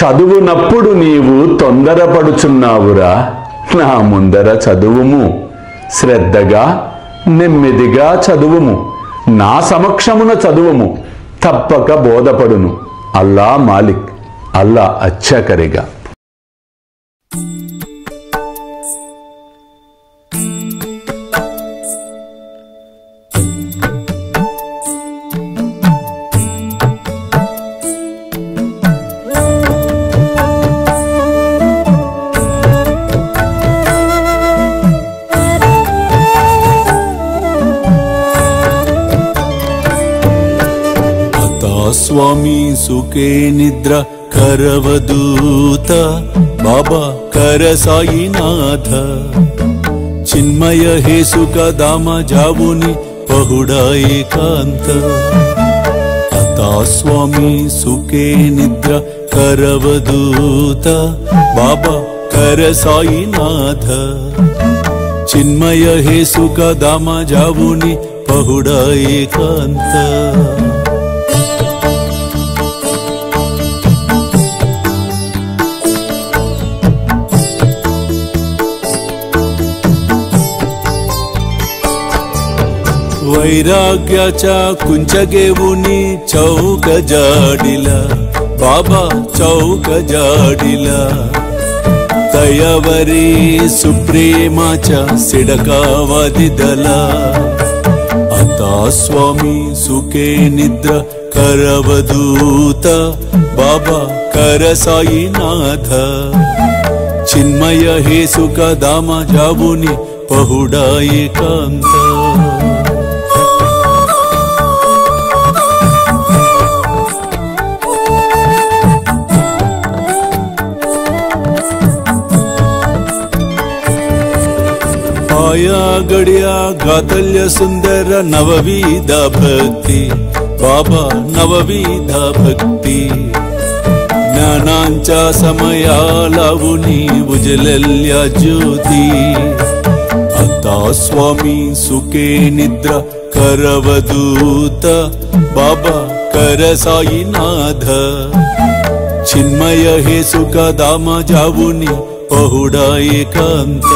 చదువునప్పుడు నీవు తొందరపడుచున్నావురా, నా ముందర చదువుము. శ్రద్ధగా నెమ్మదిగా చదువుము, నా సమక్షమున చదువుము, తప్పక బోధపడును. అల్లా మాలిక్, అల్లా అచ్చా కరేగా. స్వామి సుఖే నిద్ర కరవదూత బాబా కర సాయినాథ చిన్మయ హే సుఖ దామ జావుని పహుడా ఏకాంత అతా స్వామి సుఖే నిద్ర కరవదూత బాబా కర సాయినాథ చిన్మయ హే సుఖ దామ జావుని పహుడా ఏకాంత वैराग्याच्या कुंचगेवुनी चौक जाडिला बाबा चौक जाडिला दयावरी सुप्रेमाच्या सिडकावादिदला आता स्वामी सुखे निद्र करवदूत बाबा कर साईनाथ चिन्मय हे सुख दामा जावुनी पहुडा एकांत आया गड्या गातल्य सुंदर नवविध भक्ति बाबा नवविध भक्ति ज्ञानांच्या समया लावुनी उजलल्या ज्योती आता स्वामी सुखे निद्रा करवदूत बाबा कर साईनाथ चिन्मय हे सुख दाम जावुनी पहुडा एकांत